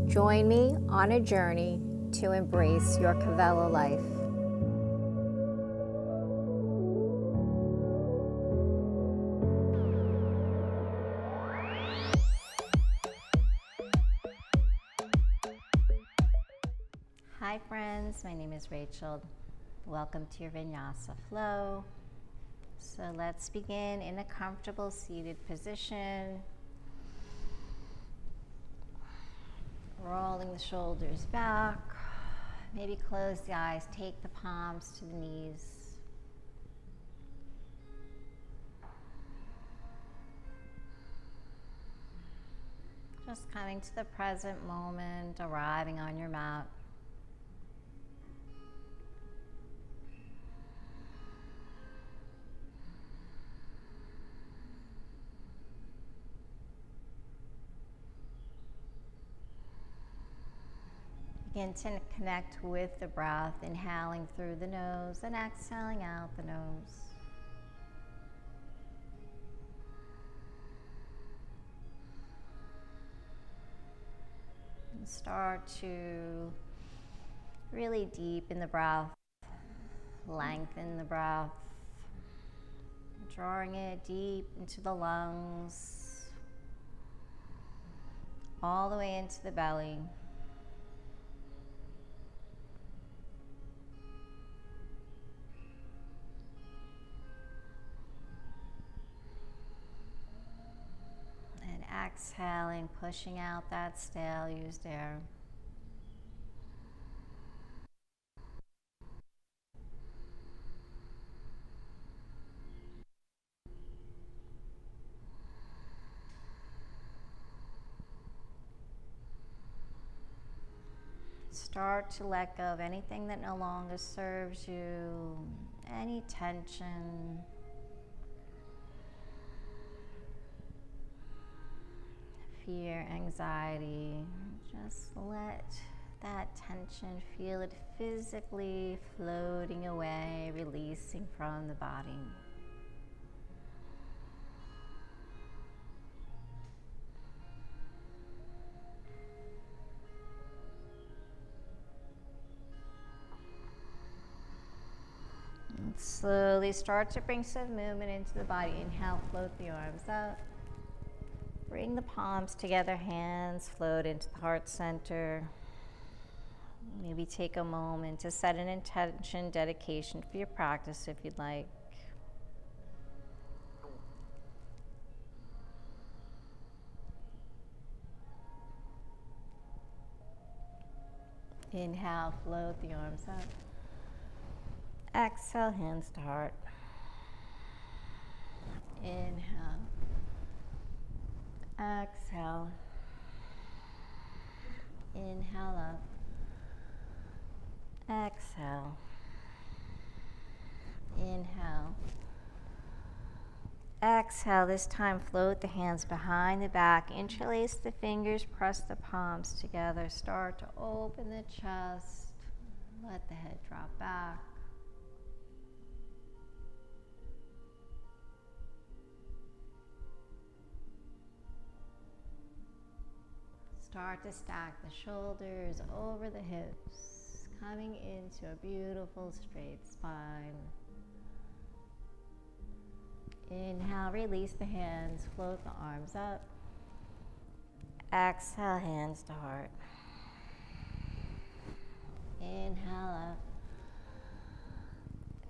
Join me on a journey to embrace your Kavela life. Hi friends, my name is Rachel. Welcome to your Vinyasa Flow. So let's begin in a comfortable seated position. Rolling the shoulders back. Maybe close the eyes, take the palms to the knees. Just coming to the present moment, arriving on your mat. Begin to connect with the breath, inhaling through the nose and exhaling out the nose. And start to really deepen the breath, lengthen the breath, drawing it deep into the lungs, all the way into the belly. Exhaling, pushing out that stale used air. Start to let go of anything that no longer serves you, any tension. Fear, anxiety, just let that tension, feel it physically floating away, releasing from the body. And slowly start to bring some movement into the body. Inhale, float the arms up. Bring the palms together, hands float into the heart center. Maybe take a moment to set an intention, dedication for your practice if you'd like. Inhale, float the arms up. Exhale, hands to heart. Inhale. Exhale. Inhale up. Exhale. Inhale. Exhale. This time float the hands behind the back. Interlace the fingers. Press the palms together. Start to open the chest. Let the head drop back. Start to stack the shoulders over the hips, coming into a beautiful straight spine. Inhale, release the hands, float the arms up. Exhale, hands to heart. Inhale up.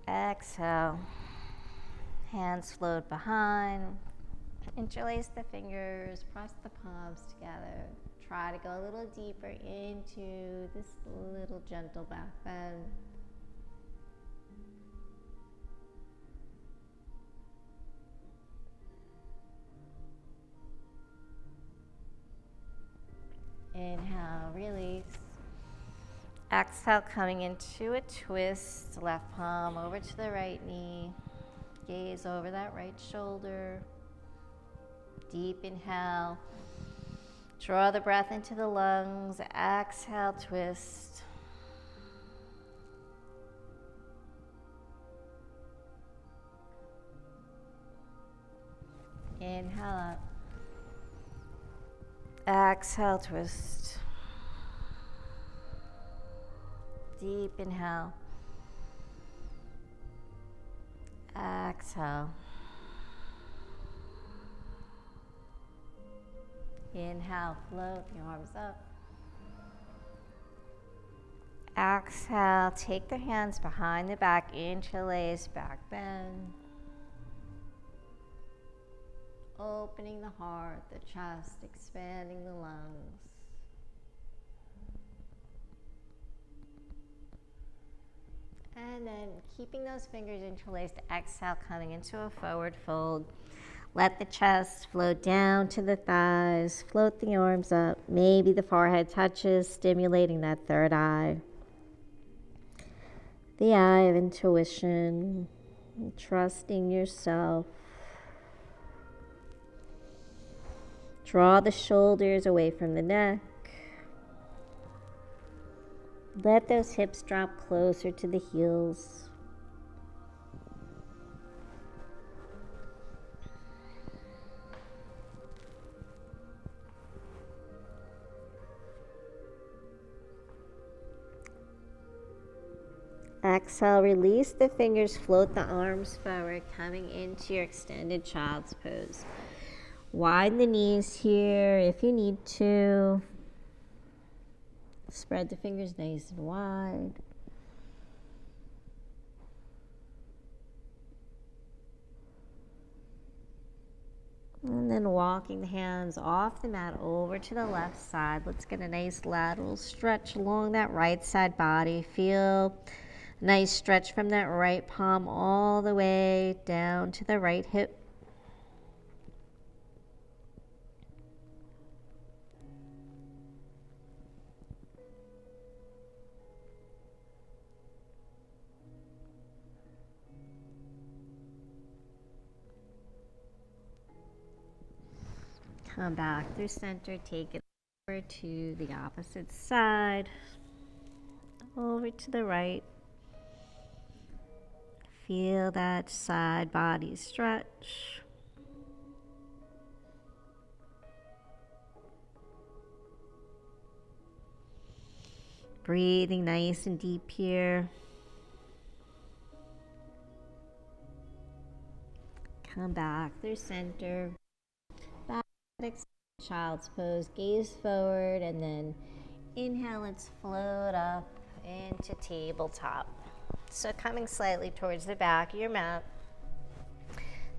Exhale, hands float behind. Interlace the fingers, press the palms together. Try to go a little deeper into this little gentle back bend. Inhale, release. Exhale, coming into a twist. Left palm over to the right knee. Gaze over that right shoulder. Deep inhale. Draw the breath into the lungs. Exhale, twist. Inhale up. Exhale, twist. deep inhale. Exhale. Inhale, float the arms up. Exhale, take the hands behind the back, interlace, back bend. Opening the heart, the chest, expanding the lungs. And then keeping those fingers interlaced, exhale, coming into a forward fold. Let the chest float down to the thighs, float the arms up. Maybe the forehead touches, stimulating that third eye. The eye of intuition, trusting yourself. Draw the shoulders away from the neck. Let those hips drop closer to the heels. Exhale, release the fingers, float the arms forward, coming into your extended child's pose. Widen the knees here if you need to. Spread the fingers nice and wide. And then walking the hands off the mat over to the left side. Let's get a nice lateral stretch along that right side body. Feel a nice stretch from that right palm all the way down to the right hip. Come back through center, take it over to the opposite side, over to the right. Feel that side body stretch. Breathing nice and deep here. Come back through center. Child's pose, gaze forward, and then inhale, let's float up into tabletop. So coming slightly towards the back of your mat,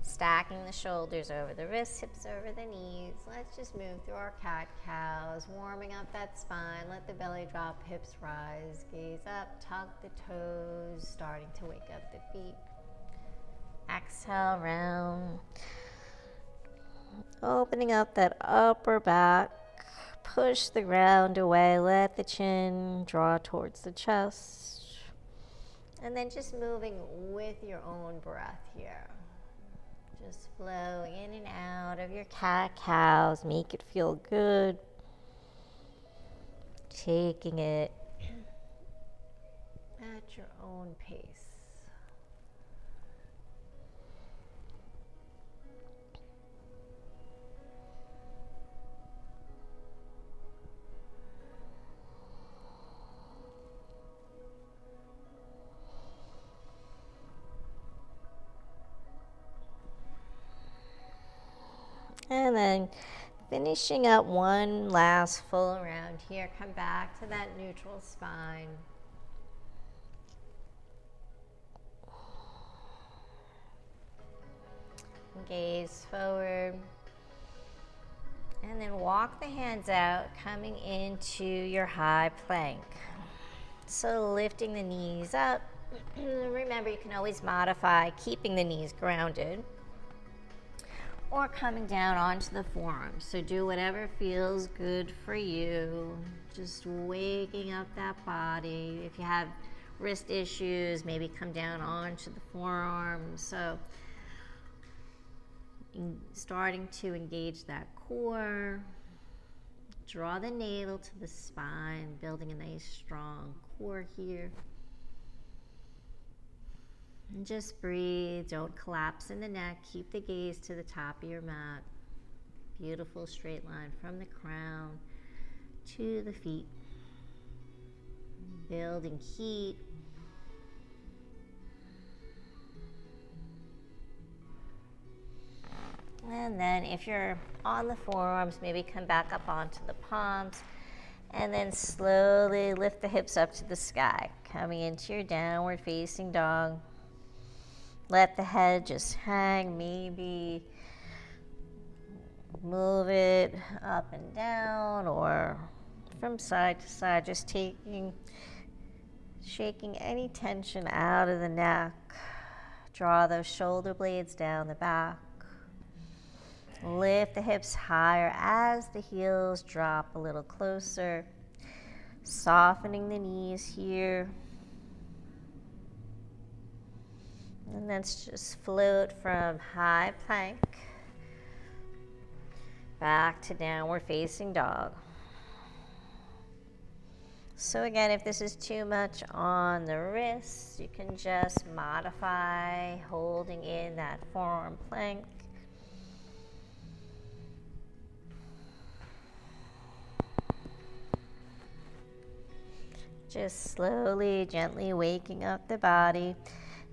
stacking the shoulders over the wrists, hips over the knees. Let's just move through our cat-cows, warming up that spine. Let the belly drop, hips rise, gaze up, tuck the toes, starting to wake up the feet. Exhale, round. Opening up that upper back, push the ground away, let the chin draw towards the chest. And then just moving with your own breath here. Just flow in and out of your cat-cows, make it feel good. Taking it at your own pace. And then finishing up one last full round here. Come back to that neutral spine. Gaze forward. And then walk the hands out, coming into your high plank. So lifting the knees up. Remember, you can always modify keeping the knees grounded, or coming down onto the forearms. So do whatever feels good for you. Just waking up that body. If you have wrist issues, maybe come down onto the forearms. So starting to engage that core. Draw the navel to the spine, building a nice strong core here. And just breathe, don't collapse in the neck, keep the gaze to the top of your mat. Beautiful straight line from the crown to the feet. building heat. And then if you're on the forearms, maybe come back up onto the palms, and then slowly lift the hips up to the sky, coming into your downward facing dog. Let the head just hang, maybe move it up and down or from side to side, just shaking any tension out of the neck. Draw those shoulder blades down the back. Lift the hips higher as the heels drop a little closer. Softening the knees here. And let's just float from high plank back to downward facing dog. So again, if this is too much on the wrists, you can just modify holding in that forearm plank. Just slowly, gently waking up the body.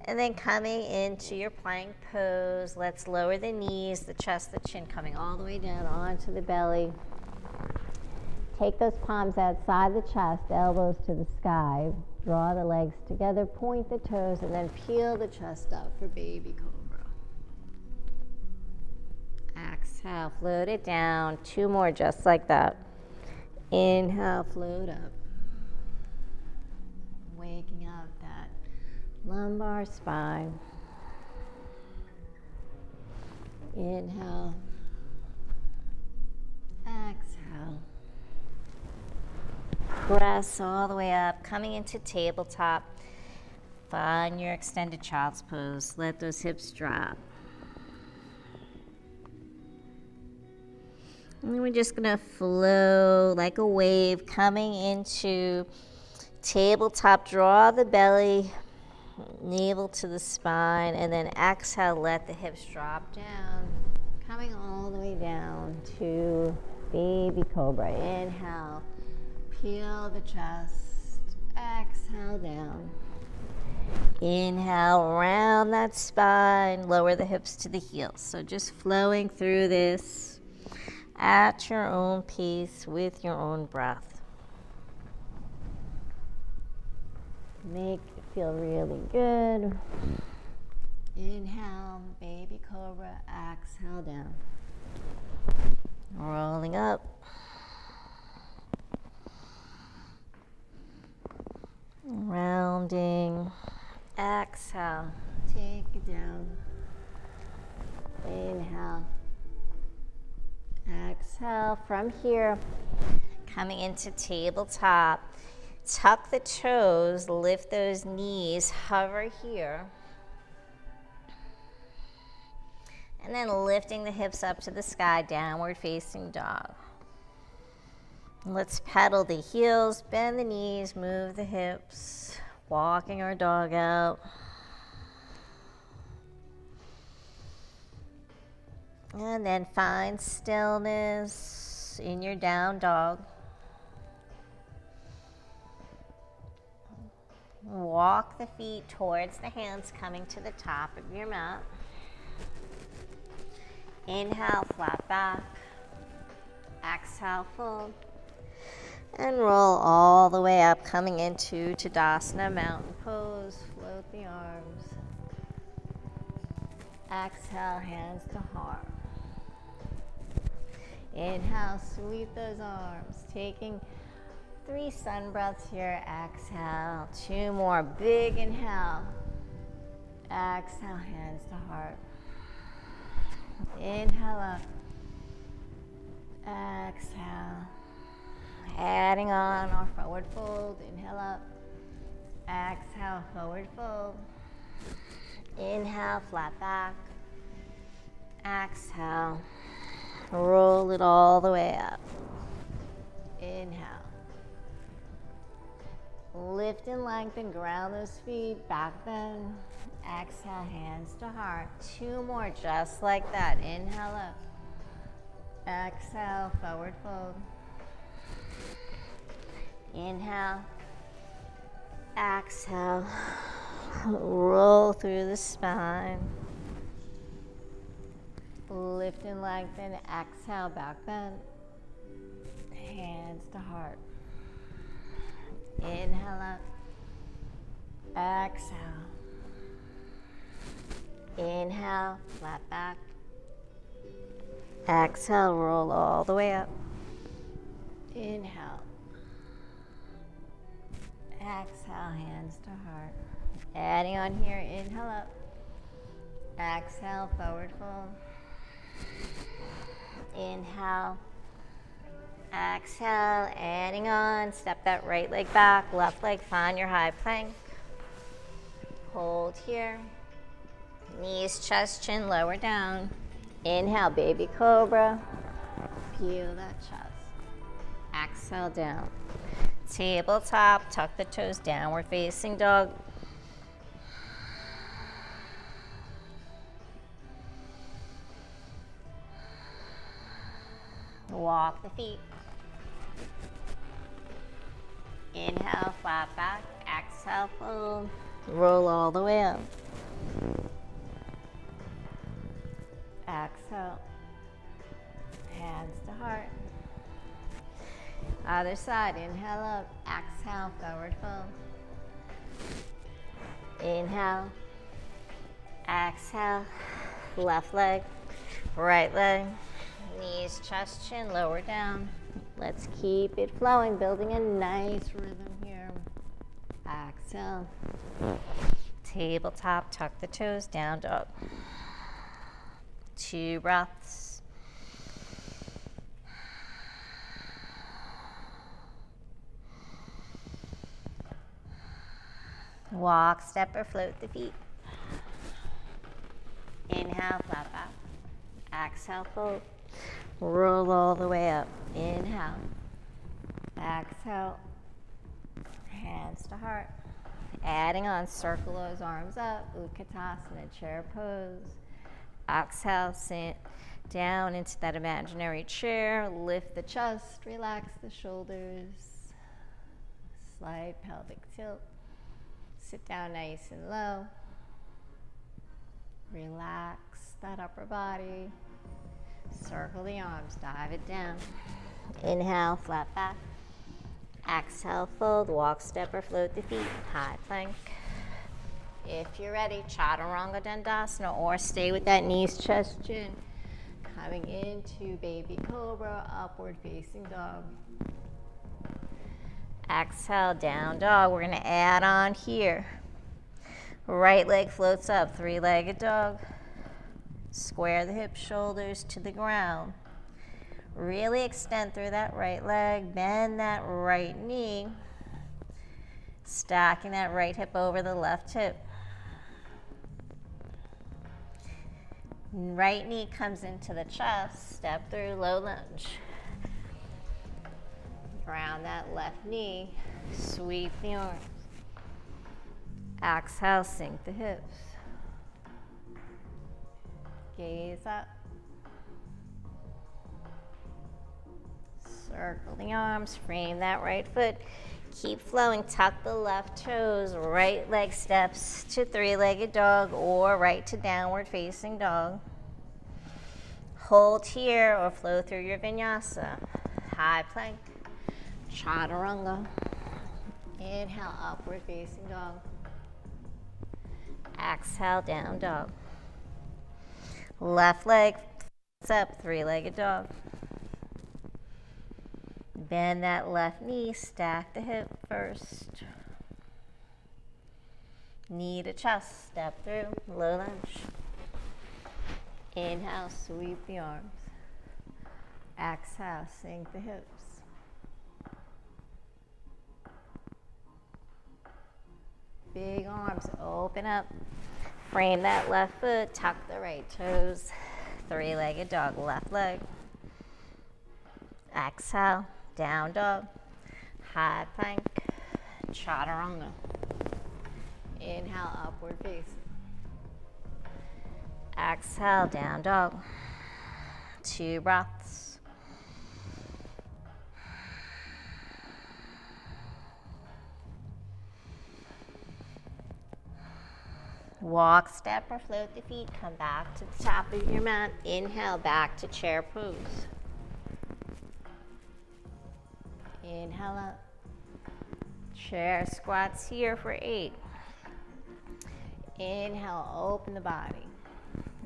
And then coming into your plank pose, let's lower the knees, the chest, the chin coming all the way down onto the belly. Take those palms outside the chest, elbows to the sky. Draw the legs together, point the toes, and then peel the chest up for baby cobra. Exhale, float it down. 2 more just like that. Inhale, float up. Waking up that lumbar spine. Inhale. Exhale. Press all the way up, coming into tabletop. Find your extended child's pose. Let those hips drop. And then we're just gonna flow like a wave coming into tabletop. Draw the belly, navel to the spine, and then exhale, let the hips drop down, coming all the way down to baby cobra. Inhale, peel the chest, exhale down. Inhale, round that spine, lower the hips to the heels. So just flowing through this at your own pace with your own breath. Make it feel really good. Inhale, baby cobra, exhale down. Rolling up. Rounding. Exhale, take it down. Inhale. Exhale from here, coming into tabletop. Tuck the toes, lift those knees, hover here. And then lifting the hips up to the sky, downward facing dog. Let's pedal the heels, bend the knees, move the hips, walking our dog out. And then find stillness in your down dog. Walk the feet towards the hands, coming to the top of your mat. Inhale, flat back. Exhale, fold. And roll all the way up, coming into Tadasana, mountain pose. Float the arms. Exhale, hands to heart. Inhale, sweep those arms. Taking 3 sun breaths here. Exhale. 2 more. Big inhale. Exhale, hands to heart. Inhale up. Exhale. Adding on our forward fold. Inhale up. Exhale, forward fold. Inhale, flat back. Exhale. Roll it all the way up. Inhale. Lift and lengthen, ground those feet, back bend. Exhale, hands to heart. 2 more, just like that. Inhale up. Exhale, forward fold. Inhale. Exhale, roll through the spine. Lift and lengthen, exhale, back bend. Hands to heart. Inhale up, exhale. Inhale, flat back. Exhale, roll all the way up. Inhale. Exhale, hands to heart. Adding on here, inhale up. Exhale, forward fold. Inhale. Exhale, adding on. Step that right leg back, left leg, find your high plank. Hold here. Knees, chest, chin, lower down. Inhale, baby cobra. Peel that chest. Exhale, down. Tabletop, tuck the toes, downward facing dog. Walk the feet. Inhale, flat back. Exhale, fold. Roll all the way up. Exhale. Hands to heart. Other side, inhale up. Exhale, forward fold. Inhale. Exhale. Left leg, right leg. Knees, chest, chin, lower down. Let's keep it flowing, building a nice rhythm here. Exhale. Tabletop, tuck the toes, down dog. 2 breaths. Walk, step, or float the feet. Inhale, flat back. Exhale, fold. Roll all the way up. Inhale. Exhale. Hands to heart. Adding on, circle those arms up. Utkatasana, chair pose. Exhale, sit down into that imaginary chair. Lift the chest, relax the shoulders. Slight pelvic tilt. Sit down nice and low. Relax that upper body. Circle the arms, dive it down. Inhale, flat back. Exhale, fold, walk, step, or float the feet. High plank. If you're ready, chaturanga dandasana, or stay with that knees, chest, chin. Coming into baby cobra, upward facing dog. Exhale, down dog. We're gonna add on here. Right leg floats up, 3-legged dog. Square the hips, shoulders to the ground. Really extend through that right leg, bend that right knee. Stacking that right hip over the left hip. Right knee comes into the chest, step through, low lunge. Ground that left knee, sweep the arms. Exhale, sink the hips. Gaze up. Circle the arms, frame that right foot. Keep flowing, tuck the left toes, right leg steps to 3-legged dog or right to downward facing dog. Hold here or flow through your vinyasa. High plank, chaturanga. Inhale, upward facing dog. Exhale, down dog. Left leg up, 3-legged dog. Bend that left knee, stack the hip first. Knee to chest, step through, low lunge. Inhale, sweep the arms. Exhale, sink the hips. Big arms, open up. Frame that left foot, tuck the right toes. 3-legged dog, left leg. Exhale, down dog. High plank, chaturanga. Inhale, upward face. Exhale, down dog. 2 breaths. Walk, step, or float the feet. Come back to the top of your mat. Inhale, back to chair pose. Inhale up. Chair squats here for 8. Inhale, open the body.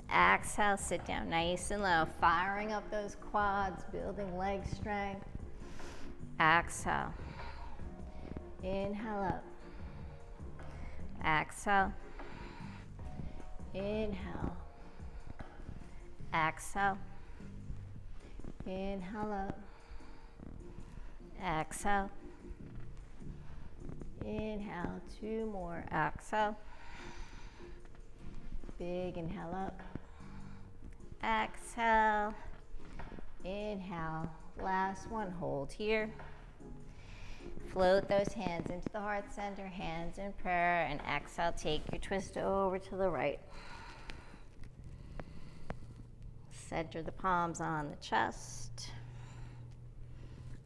Exhale, sit down nice and low, firing up those quads, building leg strength. Exhale. Inhale up. Exhale. Inhale. Exhale. Inhale up. Exhale. Inhale, 2 more. Exhale. Big inhale up. Exhale. Inhale. Last one. Hold here. Float those hands into the heart center, hands in prayer, and exhale, take your twist over to the right. Center the palms on the chest.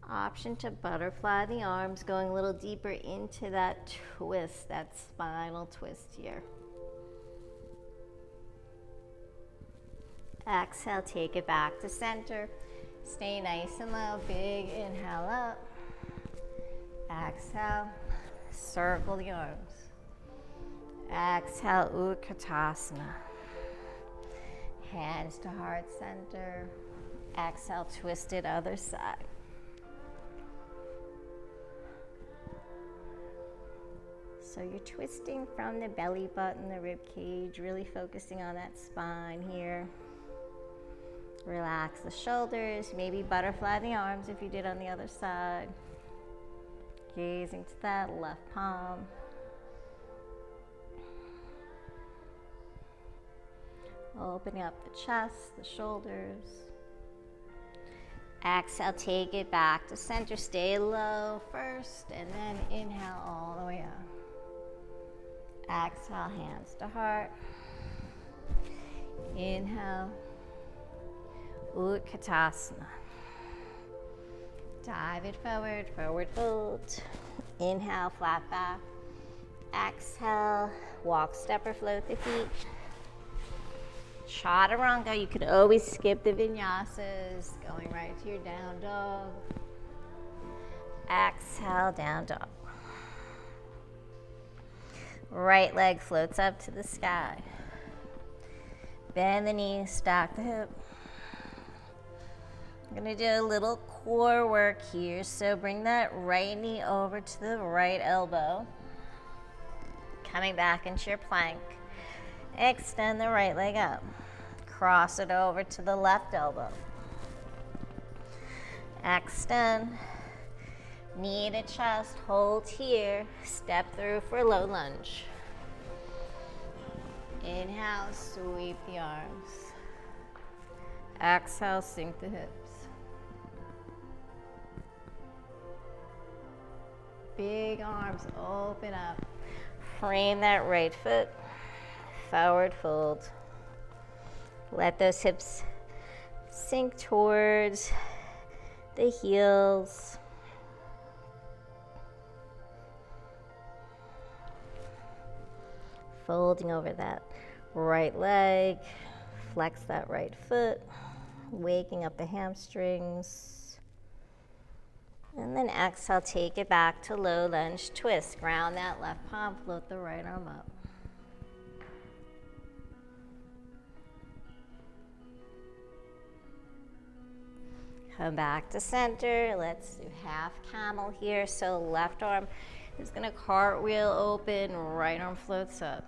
Option to butterfly the arms, going a little deeper into that twist, that spinal twist here. Exhale, take it back to center. Stay nice and low. Big inhale up. Exhale, circle the arms. Exhale, Utkatasana. Hands to heart center. Exhale, twist it other side. So you're twisting from the belly button, the rib cage, really focusing on that spine here. Relax the shoulders, maybe butterfly the arms if you did on the other side. Gazing to that left palm. Opening up the chest, the shoulders. Exhale, take it back to center. Stay low first, and then inhale all the way up. Exhale, hands to heart. Inhale, Utkatasana. Dive it forward, forward fold. Inhale, flat back. Exhale, walk, step, or float the feet. Chaturanga, you can always skip the vinyasas, going right to your down dog. Exhale, down dog. Right leg floats up to the sky. Bend the knees, stack the hip. I'm going to do a little core work here. So bring that right knee over to the right elbow. Coming back into your plank. Extend the right leg up. Cross it over to the left elbow. Extend. Knee to chest. Hold here. Step through for low lunge. Inhale, sweep the arms. Exhale, sink the hips. Big arms open up. Frame that right foot. Forward fold. Let those hips sink towards the heels. Folding over that right leg. Flex that right foot. Waking up the hamstrings. And then exhale, take it back to low lunge twist. Ground that left palm, float the right arm up. Come back to center. Let's do half camel here. So left arm is going to cartwheel open, right arm floats up.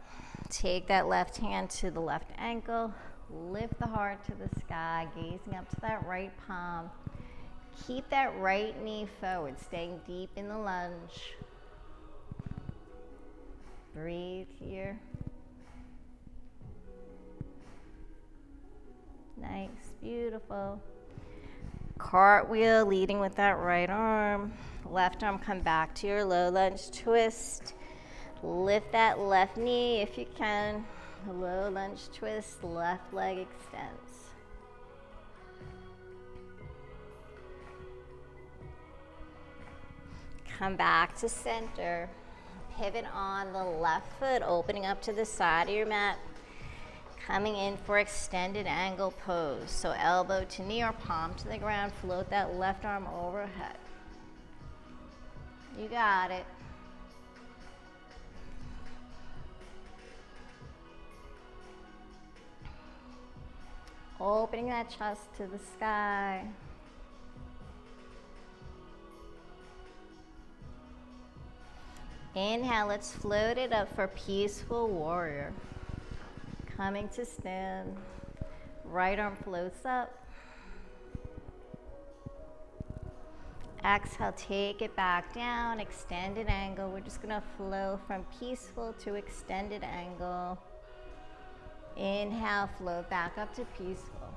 Take that left hand to the left ankle. Lift the heart to the sky, gazing up to that right palm. Keep that right knee forward, staying deep in the lunge. Breathe here. Nice, beautiful. Cartwheel, leading with that right arm. Left arm, come back to your low lunge twist. Lift that left knee if you can. Low lunge twist, left leg extends. Come back to center. Pivot on the left foot, opening up to the side of your mat. Coming in for extended angle pose. So elbow to knee or palm to the ground. Float that left arm overhead. You got it. Opening that chest to the sky. Inhale, let's float it up for peaceful warrior. Coming to stand. Right arm floats up. Exhale, take it back down, extended angle. We're just gonna flow from peaceful to extended angle. Inhale, float back up to peaceful.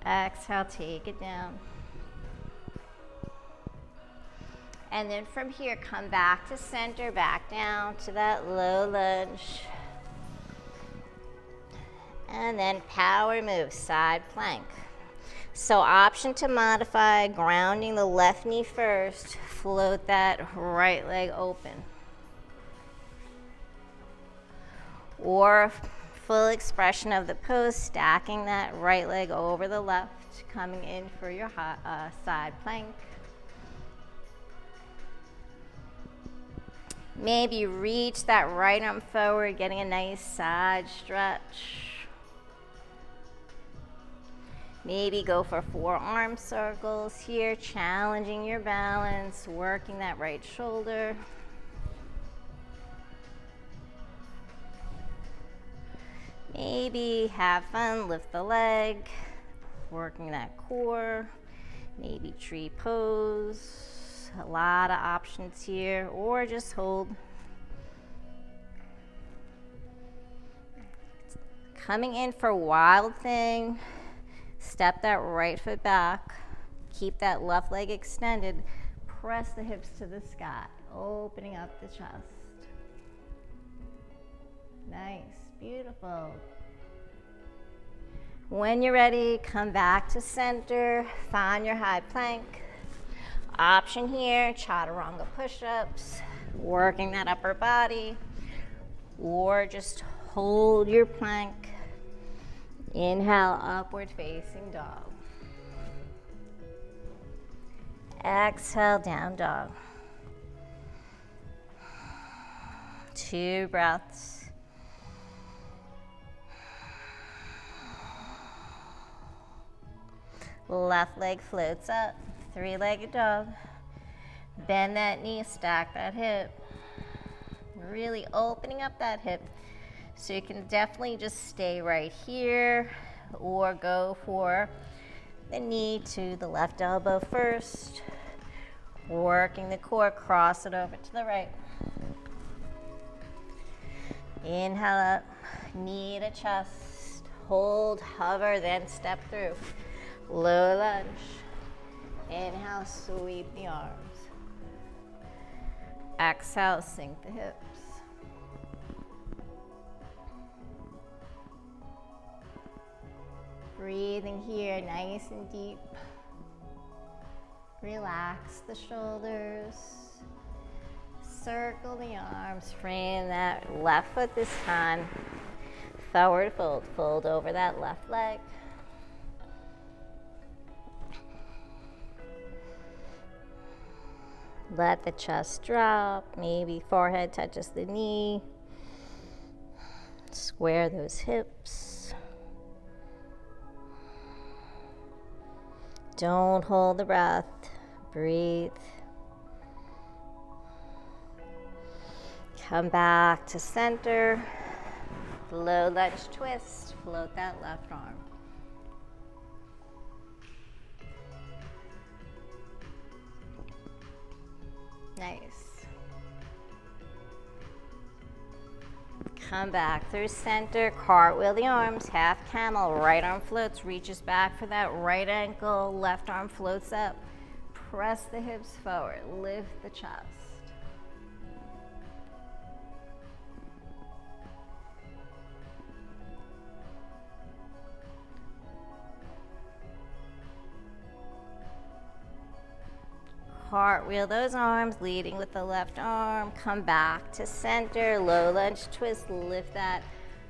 Exhale, take it down. And then from here, come back to center, back down to that low lunge. And then power move, side plank. So option to modify, grounding the left knee first, float that right leg open. Or full expression of the pose, stacking that right leg over the left, coming in for your side plank. Maybe reach that right arm forward, getting a nice side stretch. Maybe go for forearm circles here, challenging your balance, working that right shoulder. Maybe have fun, lift the leg, working that core. Maybe tree pose. A lot of options here, or just hold. Coming in for wild thing. Step that right foot back. Keep that left leg extended. Press the hips to the sky, opening up the chest. Nice, beautiful. When you're ready, come back to center. Find your high plank. Option here, chaturanga push-ups, working that upper body, or just hold your plank. Inhale, upward facing dog. Exhale, down dog. 2 breaths. Left leg floats up. 3-legged dog. Bend that knee, stack that hip. Really opening up that hip. So you can definitely just stay right here or go for the knee to the left elbow first. Working the core, cross it over to the right. Inhale up, knee to chest. Hold, hover, then step through. Low lunge. Inhale, sweep the arms. Exhale, sink the hips. Breathing here, nice and deep. Relax the shoulders. Circle the arms. Frame that left foot this time. Forward fold. Fold over that left leg. Let the chest drop. Maybe forehead touches the knee. Square those hips. Don't hold the breath. Breathe. Come back to center. Low lunge twist. Float that left arm. Nice. Come back through center, cartwheel the arms, half camel, right arm floats, reaches back for that right ankle, left arm floats up. Press the hips forward, lift the chest. cartwheel those arms, leading with the left arm. Come back to center, low lunge twist. Lift that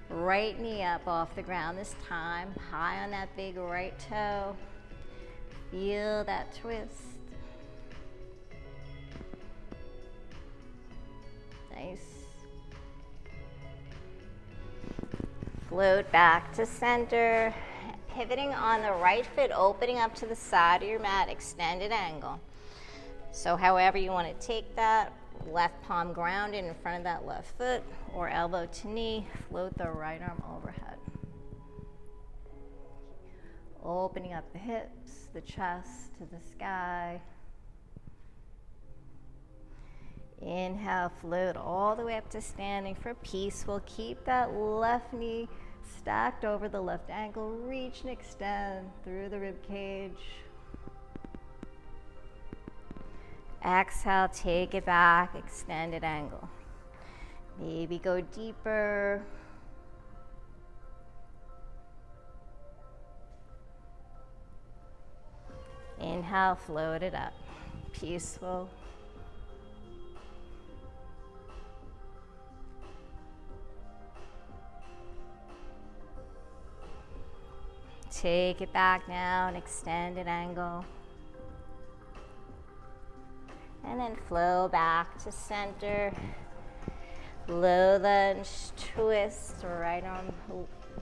right knee up off the ground this time, high on that big right toe. Feel that twist. Nice. Float back to center. Pivoting on the right foot, opening up to the side of your mat, extended angle. So however you want to take that, left palm grounded in front of that left foot, or elbow to knee, float the right arm overhead. Opening up the hips, the chest to the sky. Inhale, float all the way up to standing for peace. We'll keep that left knee stacked over the left ankle. Reach and extend through the rib cage. Exhale, take it back, extended angle. Maybe go deeper. Inhale, float it up. Peaceful. Take it back now, an extended angle. And then flow back to center. Low lunge, twist, right arm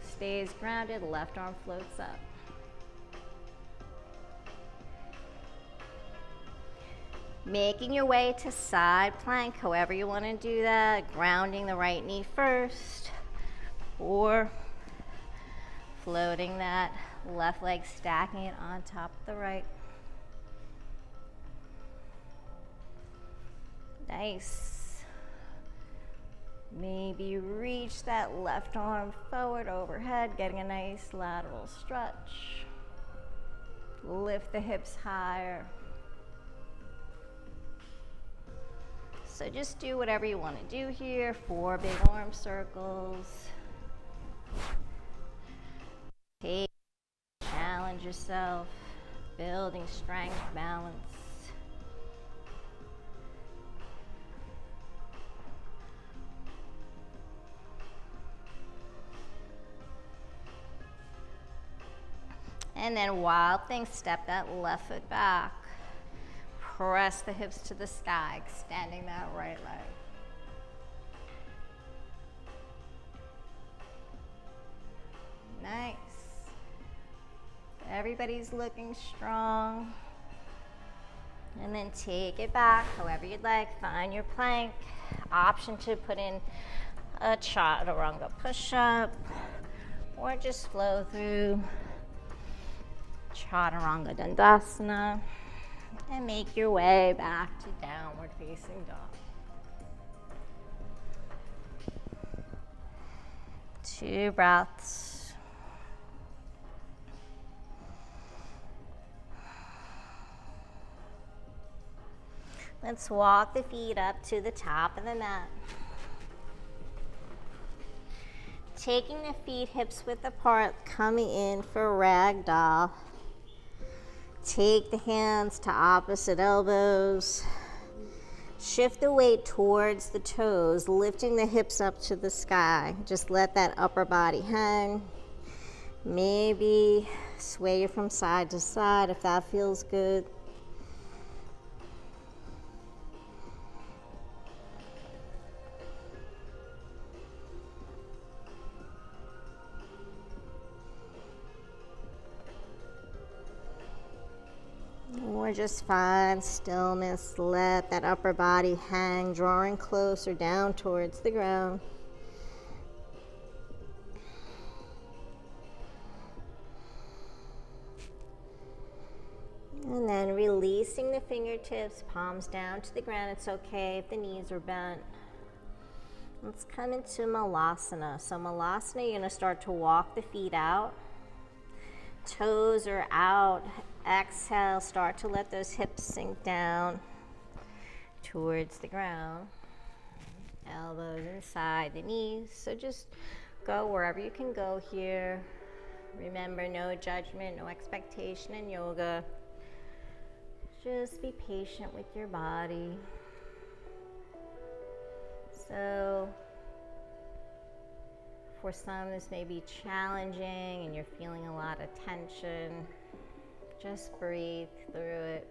stays grounded, left arm floats up. Making your way to side plank, however you want to do that, grounding the right knee first, or floating that left leg, stacking it on top of the right. Nice. Maybe reach that left arm forward overhead, getting a nice lateral stretch. Lift the hips higher. So just do whatever you want to do here. 4 big arm circles. Challenge yourself, building strength, balance. And then wild thing, step that left foot back. Press the hips to the sky, extending that right leg. Nice. Everybody's looking strong. And then take it back however you'd like. Find your plank. Option to put in a chaturanga push-up, or just flow through chaturanga dandasana and make your way back to downward facing dog. 2 breaths. Let's walk the feet up to the top of the mat. Taking the feet hips width apart, coming in for ragdoll. Take the hands to opposite elbows. Shift the weight towards the toes, lifting the hips up to the sky. Just let that upper body hang. Maybe sway from side to side if that feels good. Or just find stillness, let that upper body hang, drawing closer down towards the ground. And then releasing the fingertips, palms down to the ground. It's okay if the knees are bent. Let's come into Malasana. So Malasana, you're gonna start to walk the feet out. Toes are out. Exhale, start to let those hips sink down towards the ground. Elbows inside the knees. So just go wherever you can go here. Remember, no judgment, no expectation in yoga. Just be patient with your body. So, for some, this may be challenging and you're feeling a lot of tension. Just breathe through it.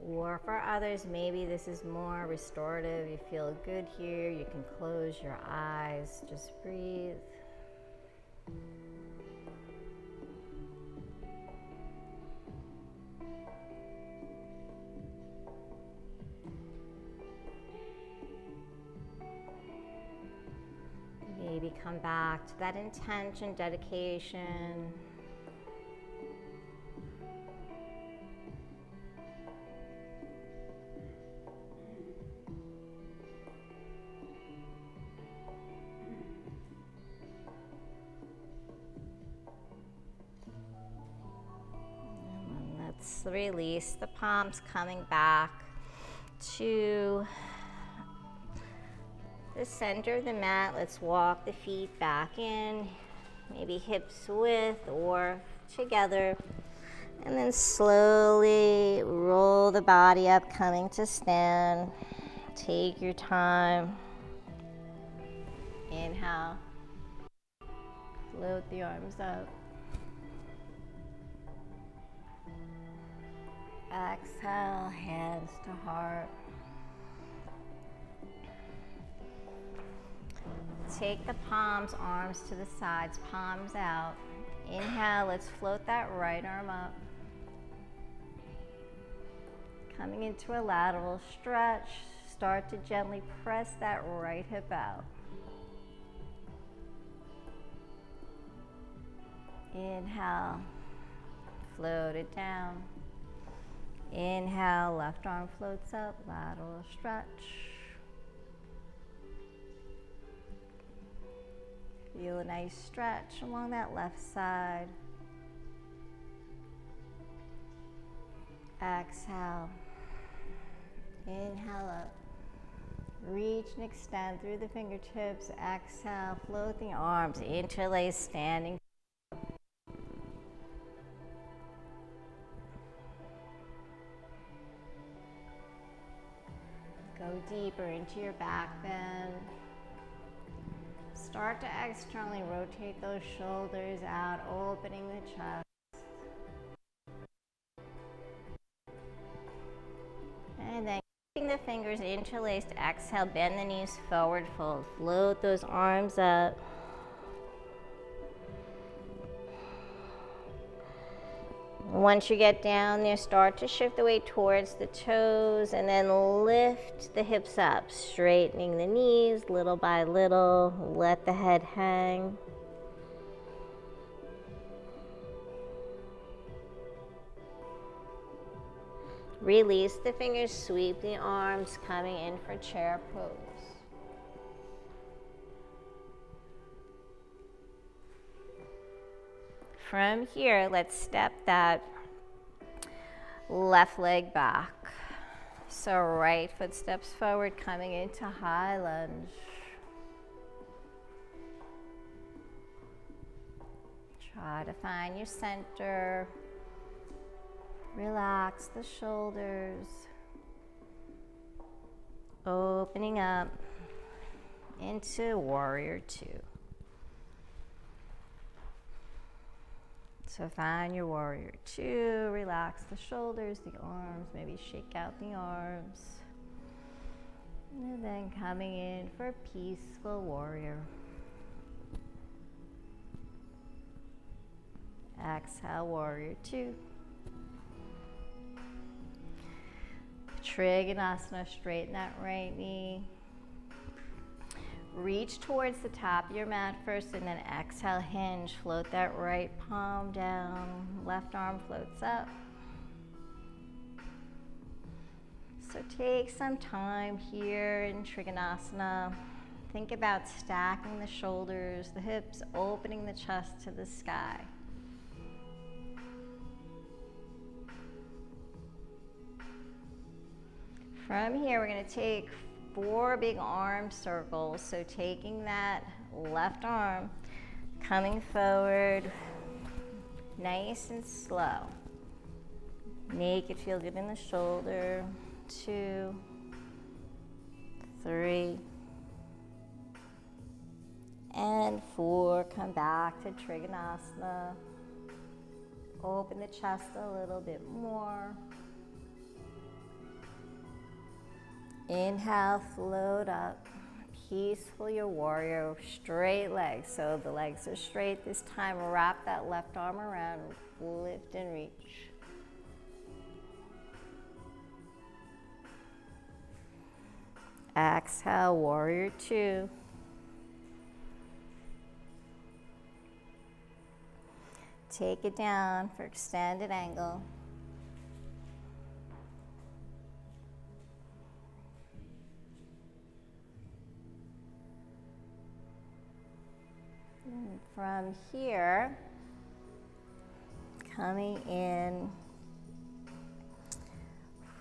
Or for others, maybe this is more restorative. You feel good here. You can close your eyes. Just breathe. Maybe come back to that intention, dedication. Let's release the palms, coming back to the center of the mat. Let's walk the feet back in, maybe hips width or together, and then slowly roll the body up, coming to stand. Take your time. Inhale, float the arms up. Exhale, hands to heart. Take the palms, arms to the sides, palms out. Inhale, let's float that right arm up. Coming into a lateral stretch, start to gently press that right hip out. Inhale, float it down. Inhale, left arm floats up, lateral stretch. Feel a nice stretch along that left side. Exhale. Inhale up. Reach and extend through the fingertips. Exhale, float the arms, interlace, standing. Go deeper into your back bend. Start to externally rotate those shoulders out, opening the chest. And then keeping the fingers interlaced, exhale, bend the knees forward, fold. Float those arms up. Once you get down there, start to shift the weight towards the toes and then lift the hips up, straightening the knees little by little. Let the head hang. Release the fingers, sweep the arms, coming in for chair pose. From here, let's step that left leg back. So right foot steps forward, coming into high lunge. Try to find your center. Relax the shoulders. Opening up into warrior two. So find your warrior two, relax the shoulders, the arms, maybe shake out the arms. And then coming in for peaceful warrior. Exhale, warrior two. Trikonasana, straighten that right knee. Reach towards the top of your mat first and then exhale, hinge. Float that right palm down. Left arm floats up. So take some time here in Trikonasana. Think about stacking the shoulders, the hips, opening the chest to the sky. From here, we're going to take 4 big arm circles. So taking that left arm, coming forward, nice and slow. Make it feel good in the shoulder. 2, 3, and 4. Come back to Trikonasana. Open the chest a little bit more. Inhale, float up. Peaceful, your warrior. Straight legs. So the legs are straight this time. Wrap that left arm around. Lift and reach. Exhale, warrior 2. Take it down for extended angle. And from here, coming in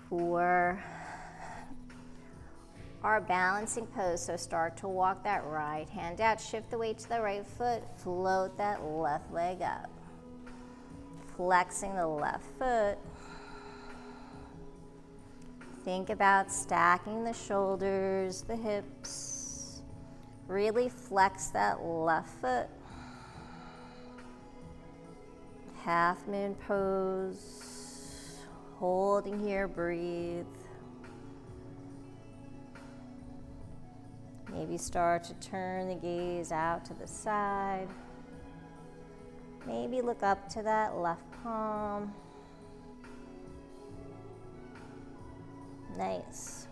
for our balancing pose. So start to walk that right hand out, shift the weight to the right foot, float that left leg up. Flexing the left foot. Think about stacking the shoulders, the hips. Really flex that left foot. Half moon pose. Holding here, breathe. Maybe start to turn the gaze out to the side. Maybe look up to that left palm. Nice.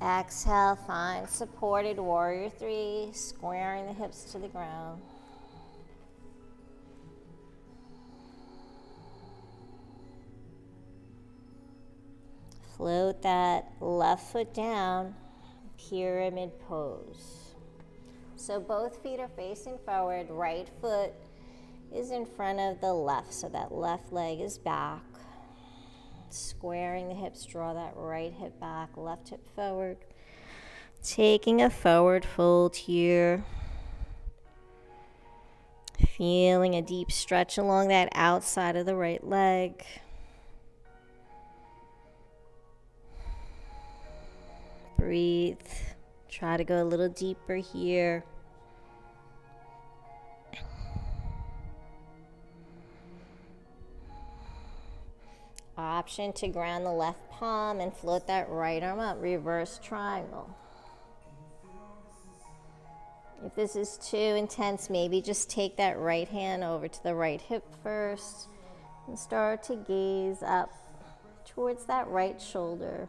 Exhale, find supported warrior 3, squaring the hips to the ground. Float that left foot down, pyramid pose. So both feet are facing forward, right foot is in front of the left, so that left leg is back. Squaring the hips, draw that right hip back, left hip forward. Taking a forward fold here. Feeling a deep stretch along that outside of the right leg. Breathe. Try to go a little deeper here. Option to ground the left palm and float that right arm up, reverse triangle. If this is too intense, maybe just take that right hand over to the right hip first and start to gaze up towards that right shoulder.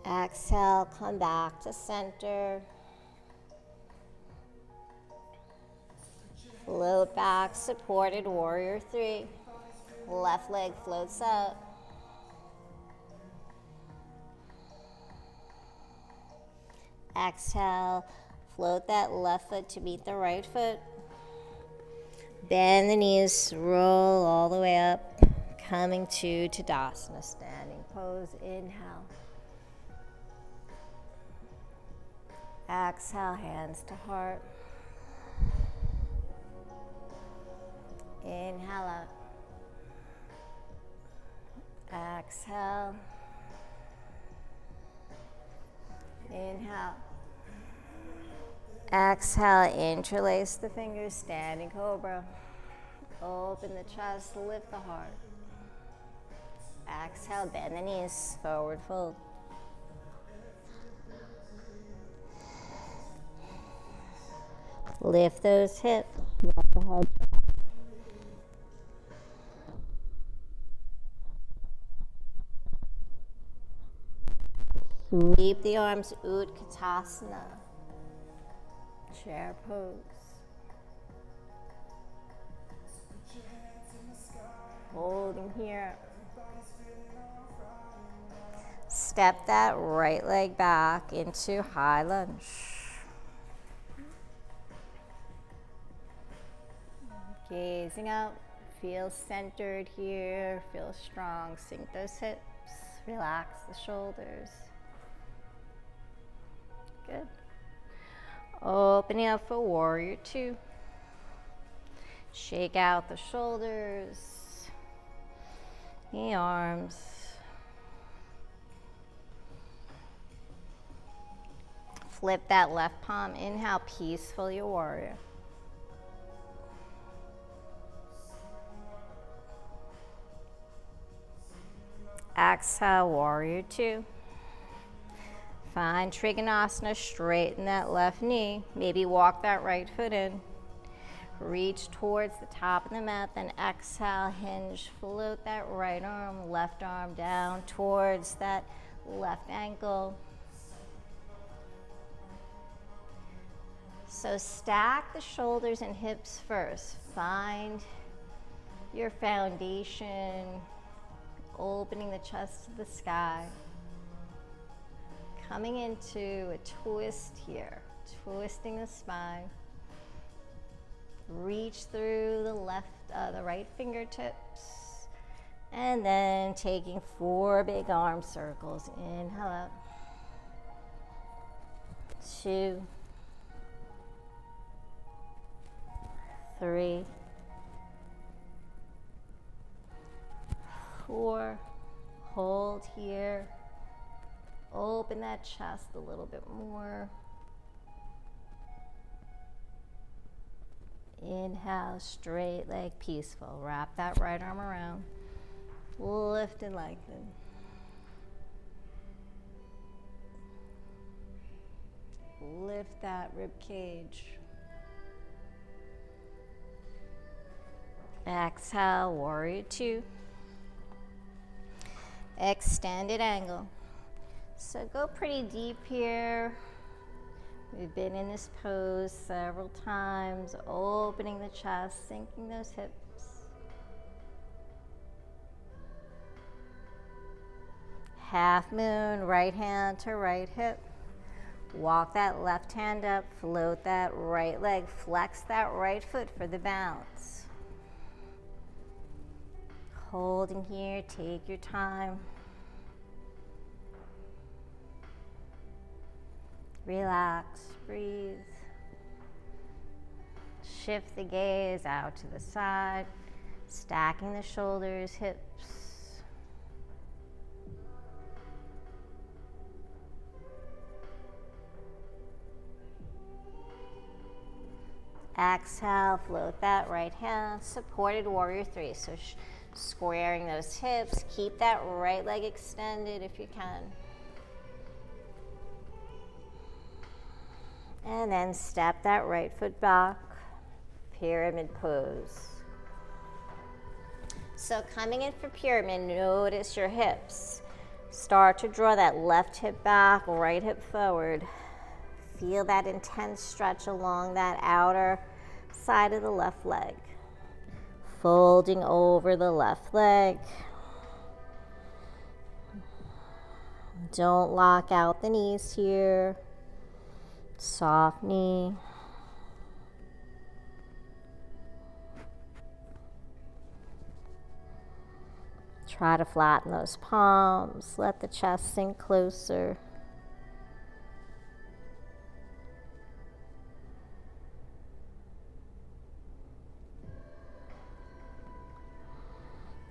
Exhale, come back to center. Float back, supported warrior 3. Left leg floats up. Exhale, float that left foot to meet the right foot. Bend the knees, roll all the way up, coming to Tadasana, standing pose. Inhale. Exhale, hands to heart. Inhale out. Exhale. Inhale. Exhale, interlace the fingers, standing cobra. Open the chest, lift the heart. Exhale, bend the knees, forward fold. Lift those hips, let the head drop. Sweep the arms, Utkatasana, chair pose. Holding here. Step that right leg back into high lunge. Gazing up, Feel centered here, feel strong. Sink those hips, relax the shoulders. Good. Opening up for warrior two. Shake out the shoulders, the arms. Flip that left palm. Inhale, peaceful your warrior. Exhale, warrior two. Find Trikonasana, straighten that left knee. Maybe walk that right foot in. Reach towards the top of the mat, then exhale, hinge, float that right arm, left arm down towards that left ankle. So stack the shoulders and hips first. Find your foundation, opening the chest to the sky. Coming into a twist here, twisting the spine. Reach through the right fingertips, and then taking 4 big arm circles. Inhale up. 2, 3, 4. Hold here. Open that chest a little bit more. Inhale, straight leg, peaceful. Wrap that right arm around. Lift and lengthen. Lift that rib cage. Exhale, warrior two. Extended angle. So go pretty deep here. We've been in this pose several times, opening the chest, sinking those hips. Half moon, right hand to right hip. Walk that left hand up, float that right leg, flex that right foot for the bounce. Holding here, take your time. Relax, breathe. Shift the gaze out to the side, stacking the shoulders, hips. Exhale, float that right hand, supported warrior three. So squaring those hips, keep that right leg extended if you can. And then step that right foot back, pyramid pose. So coming in for pyramid, notice your hips. Start to draw that left hip back, right hip forward. Feel that intense stretch along that outer side of the left leg. Folding over the left leg. Don't lock out the knees here. Soft knee. Try to flatten those palms. Let the chest sink closer.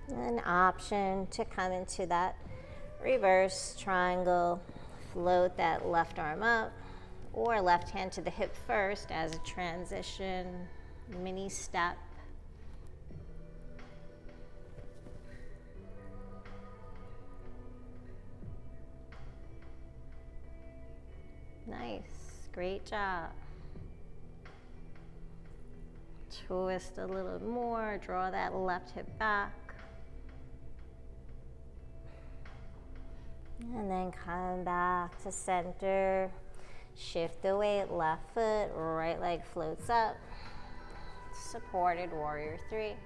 An option to come into that reverse triangle. Float that left arm up. Or left hand to the hip first as a transition, mini step. Nice, great job. Twist a little more, draw that left hip back. And then come back to center. Shift the weight, left foot, right leg floats up. Supported warrior three.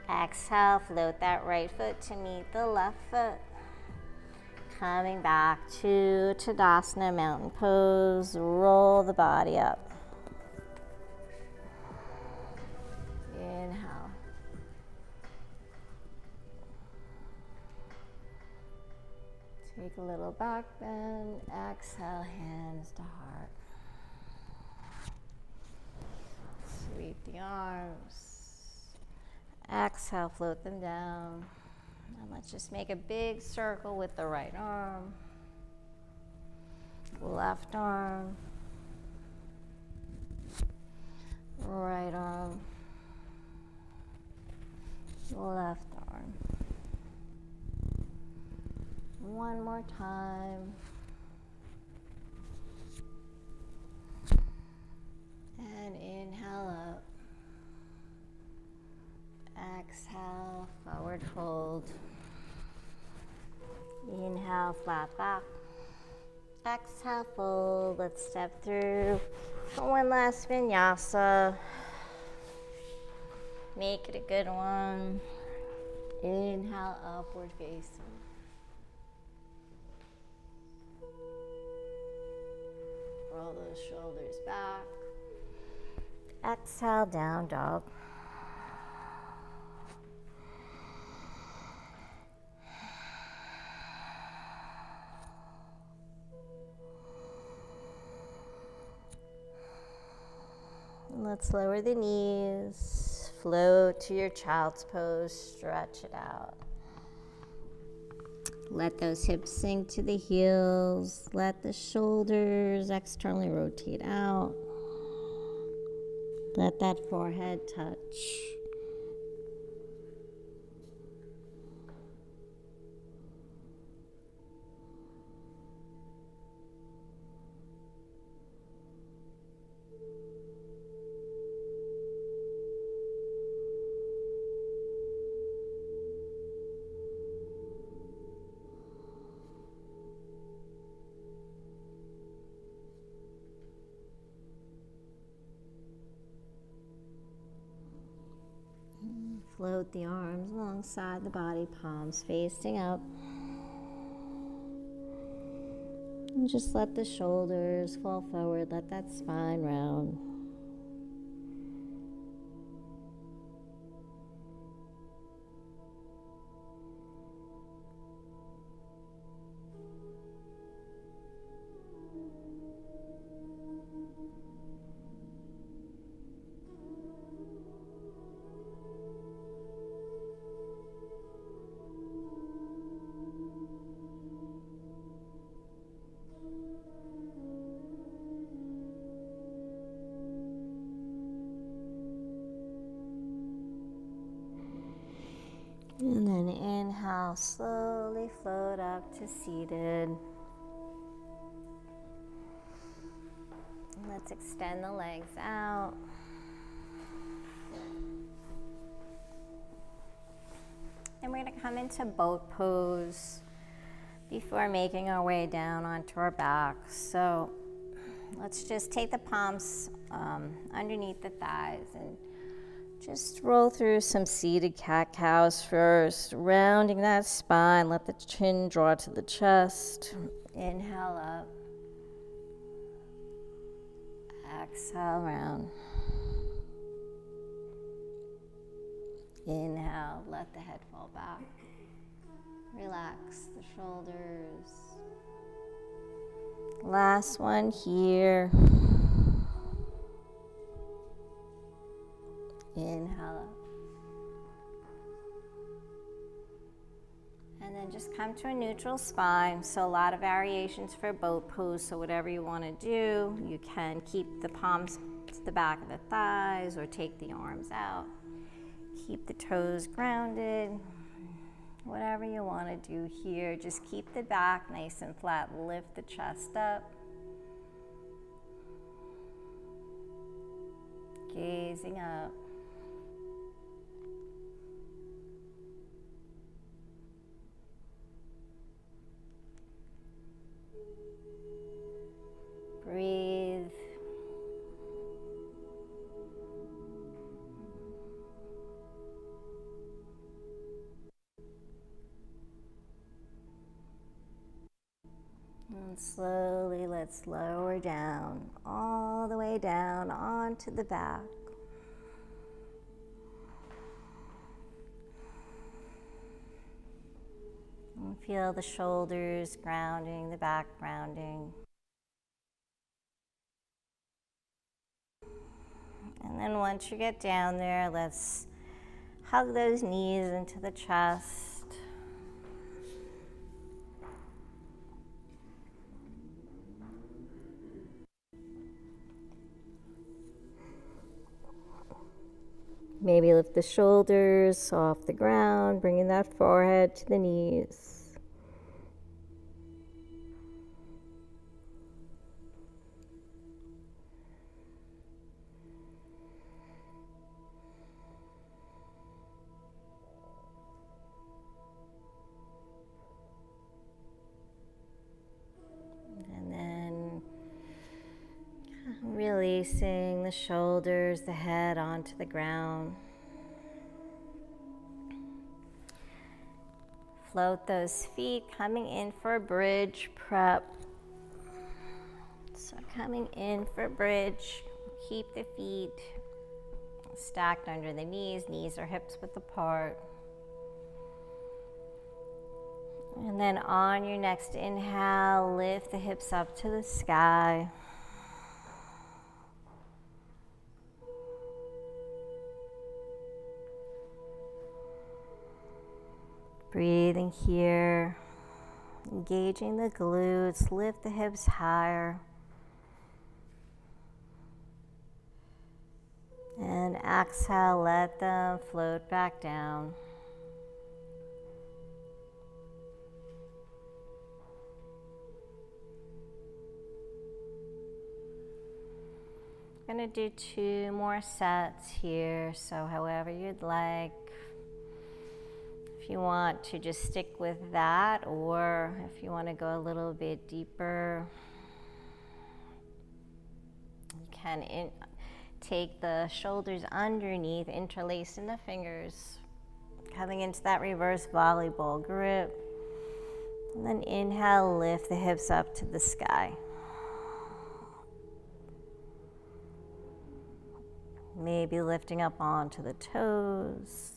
Exhale, float that right foot to meet the left foot. Coming back to Tadasana, mountain pose. Roll the body up. Take a little back bend. Exhale, hands to heart. Sweep the arms. Exhale, float them down. And let's just make a big circle with the right arm. Left arm. Right arm. Left arm. One more time. And inhale up. Exhale, forward fold. Inhale, flat back. Exhale, fold. Let's step through one last vinyasa. Make it a good one. Inhale, upward facing. Roll those shoulders back. Exhale, down dog. Let's lower the knees, float to your child's pose, stretch it out. Let those hips sink to the heels, let the shoulders externally rotate out. Let that forehead touch. Float the arms alongside the body, palms facing up. And just let the shoulders fall forward, let that spine round. And then inhale, slowly float up to seated. Let's extend the legs out. And we're going to come into boat pose before making our way down onto our backs. So let's just take the palms underneath the thighs and just roll through some seated cat-cows first, rounding that spine. Let the chin draw to the chest. Inhale up. Exhale, round. Inhale, let the head fall back. Relax the shoulders. Last one here. Inhale up. And then just come to a neutral spine. So a lot of variations for boat pose. So whatever you want to do, you can keep the palms to the back of the thighs or take the arms out. Keep the toes grounded. Whatever you want to do here, just keep the back nice and flat. Lift the chest up. Gazing up. Breathe. And slowly let's lower down, all the way down onto the back. And feel the shoulders grounding, the back grounding. And then once you get down there, let's hug those knees into the chest. Maybe lift the shoulders off the ground, bringing that forehead to the knees. And then releasing the shoulders, the head onto the ground. Float those feet, coming in for a bridge prep. So coming in for a bridge, keep the feet stacked under the knees, knees or hips width apart. And then on your next inhale, lift the hips up to the sky. Breathing here, engaging the glutes, lift the hips higher. And exhale, let them float back down. I'm going to do 2 more sets here, so however you'd like. If you want to just stick with that, or if you want to go a little bit deeper, you can take the shoulders underneath, interlacing the fingers, coming into that reverse volleyball grip. And then inhale, lift the hips up to the sky. Maybe lifting up onto the toes.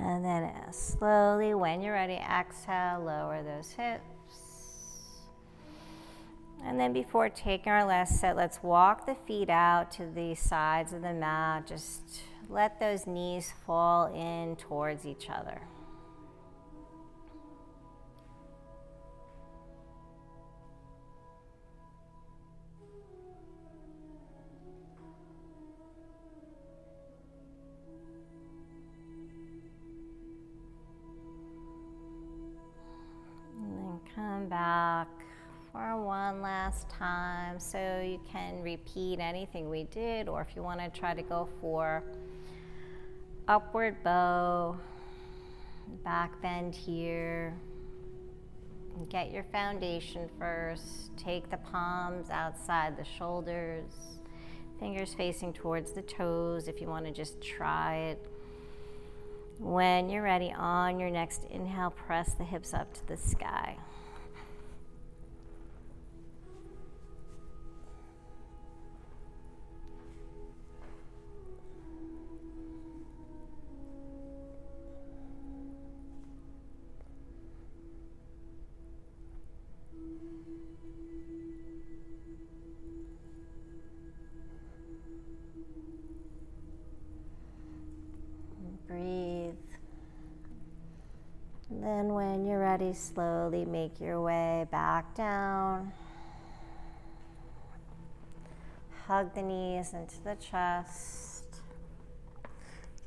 And then slowly, when you're ready, exhale, lower those hips. And then before taking our last set, let's walk the feet out to the sides of the mat. Just let those knees fall in towards each other. And then come back for one last time, so you can repeat anything we did, or if you want to try to go for upward bow, back bend here. Get your foundation first. Take the palms outside the shoulders, fingers facing towards the toes if you want to just try it. When you're ready, on your next inhale, press the hips up to the sky. Breathe. And then when you're ready, slowly make your way back down. Hug the knees into the chest.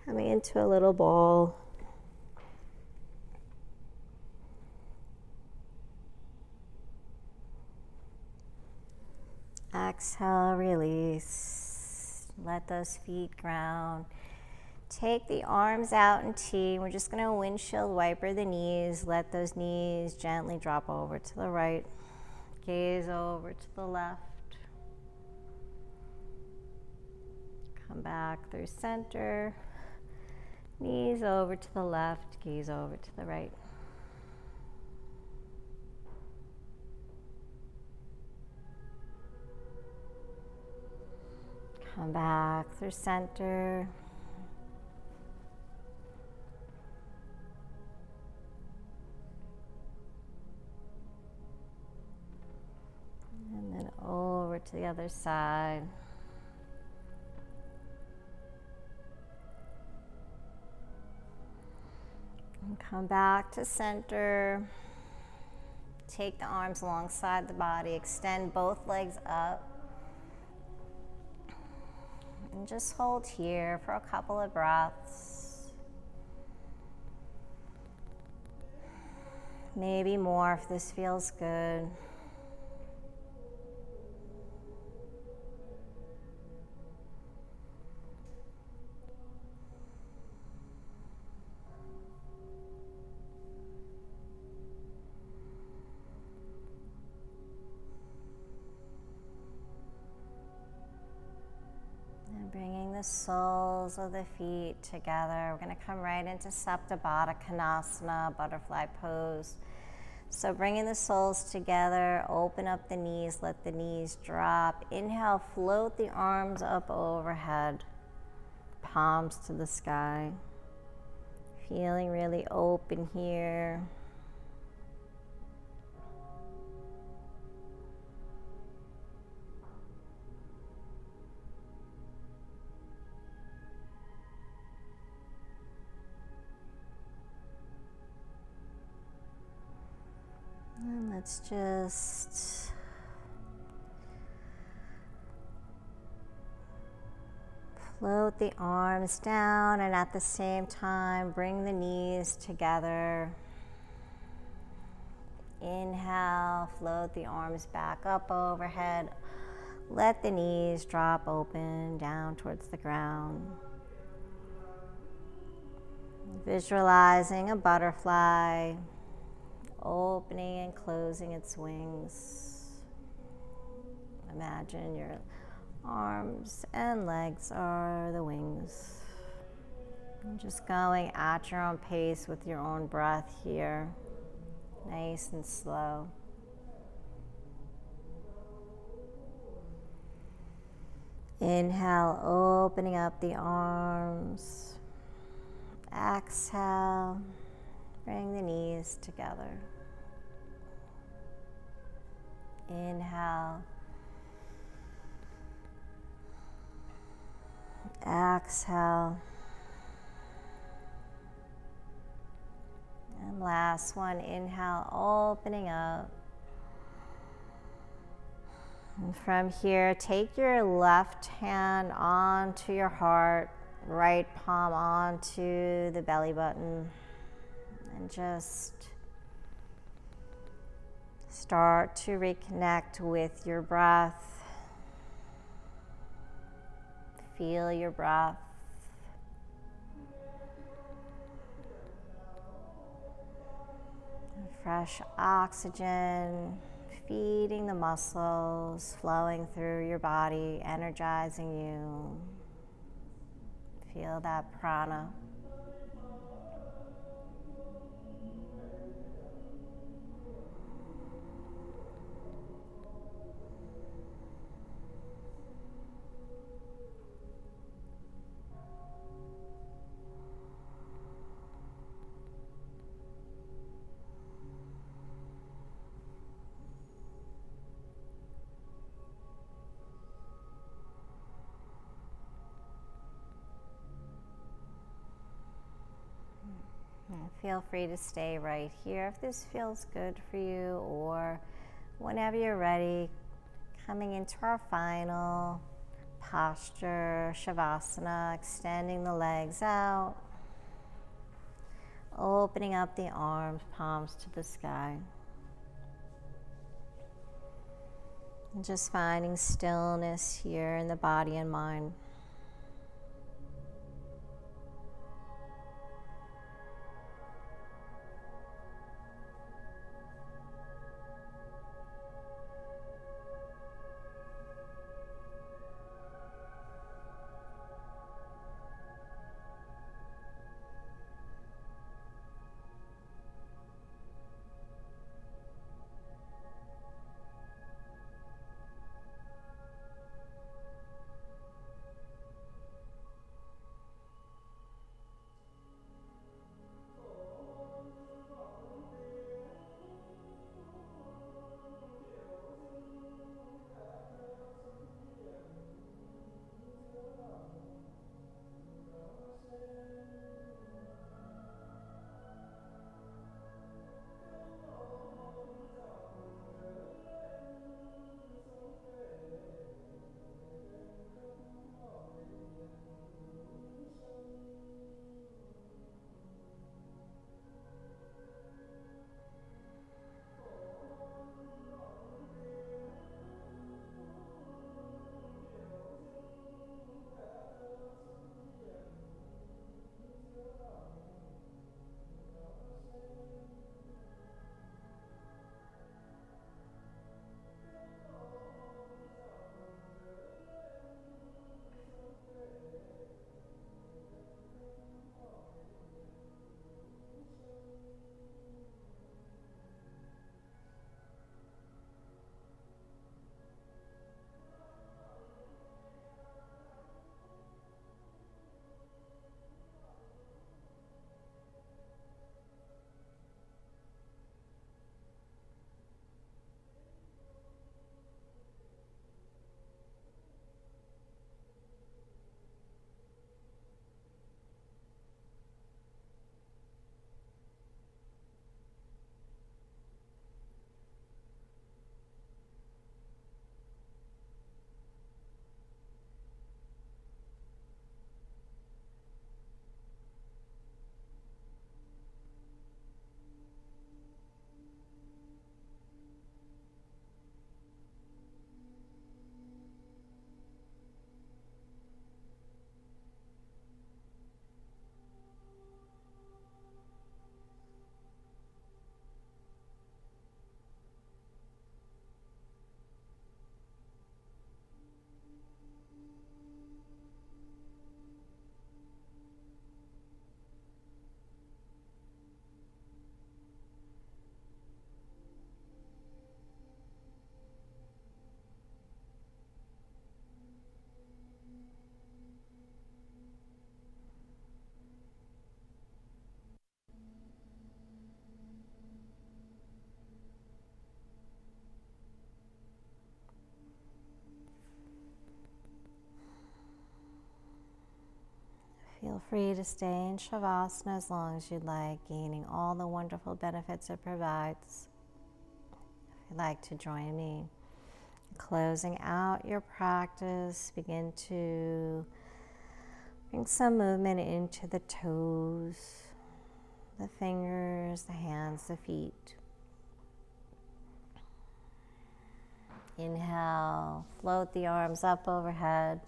Coming into a little ball. Exhale, release. Let those feet ground. Take the arms out in T. We're just going to windshield wiper the knees. Let those knees gently drop over to the right. Gaze over to the left. Come back through center. Knees over to the left, gaze over to the right. Come back through center. And then over to the other side. And come back to center. Take the arms alongside the body. Extend both legs up. And just hold here for a couple of breaths. Maybe more if this feels good. Bringing the soles of the feet together. We're going to come right into Sapta Baddha Konasana, butterfly pose. So bringing the soles together, open up the knees, let the knees drop. Inhale, float the arms up overhead, palms to the sky. Feeling really open here. And let's just float the arms down, and at the same time bring the knees together. Inhale, float the arms back up overhead. Let the knees drop open down towards the ground. Visualizing a butterfly opening and closing its wings. Imagine your arms and legs are the wings. And just going at your own pace with your own breath here, nice and slow. Inhale, opening up the arms. Exhale, bring the knees together. Inhale. Exhale. And last one, inhale, opening up. And from here, take your left hand onto your heart, right palm onto the belly button, and just start to reconnect with your breath. Feel your breath. Fresh oxygen feeding the muscles, flowing through your body, energizing you. Feel that prana. Feel free to stay right here if this feels good for you, or whenever you're ready, coming into our final posture, Shavasana, extending the legs out, opening up the arms, palms to the sky. And just finding stillness here in the body and mind. Feel free to stay in Shavasana as long as you'd like, gaining all the wonderful benefits it provides. If you'd like to join me, closing out your practice, begin to bring some movement into the toes, the fingers, the hands, the feet. Inhale, float the arms up overhead.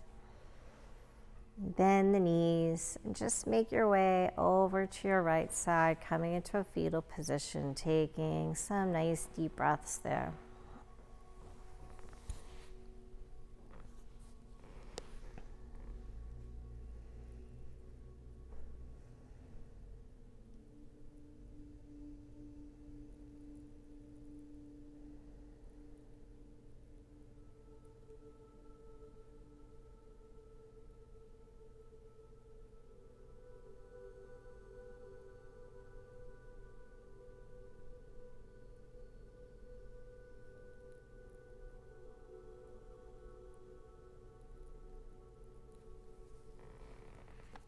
Bend the knees and just make your way over to your right side, coming into a fetal position, taking some nice deep breaths there.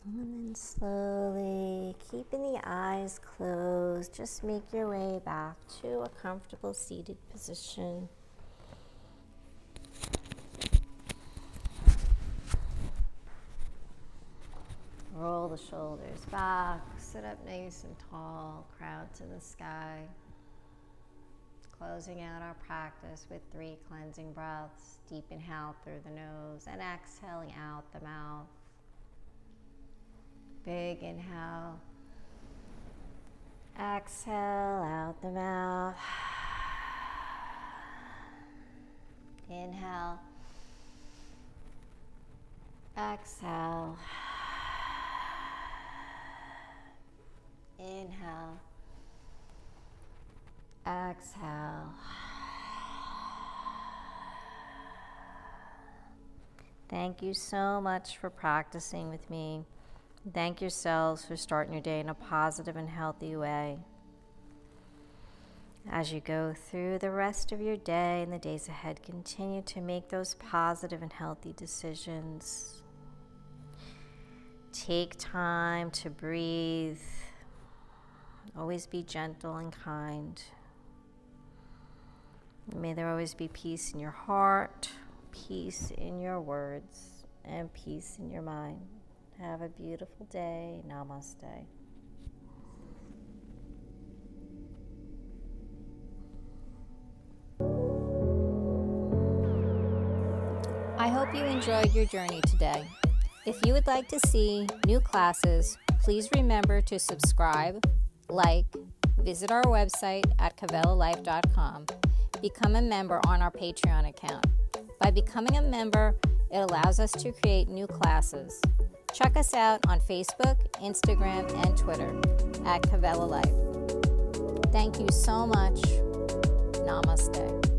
And then slowly, keeping the eyes closed, just make your way back to a comfortable seated position. Roll the shoulders back, sit up nice and tall, crown to the sky. Closing out our practice with 3 cleansing breaths. Deep inhale through the nose and exhaling out the mouth. Big inhale, exhale out the mouth. Inhale, exhale. Inhale, exhale. Thank you so much for practicing with me. Thank yourselves for starting your day in a positive and healthy way. As you go through the rest of your day and the days ahead, continue to make those positive and healthy decisions. Take time to breathe. Always be gentle and kind. May there always be peace in your heart, peace in your words, and peace in your mind. Have a beautiful day. Namaste. I hope you enjoyed your journey today. If you would like to see new classes, please remember to subscribe, like, visit our website at kavelalife.com, become a member on our Patreon account. By becoming a member, it allows us to create new classes. Check us out on Facebook, Instagram, and Twitter at Kavela Life. Thank you so much. Namaste.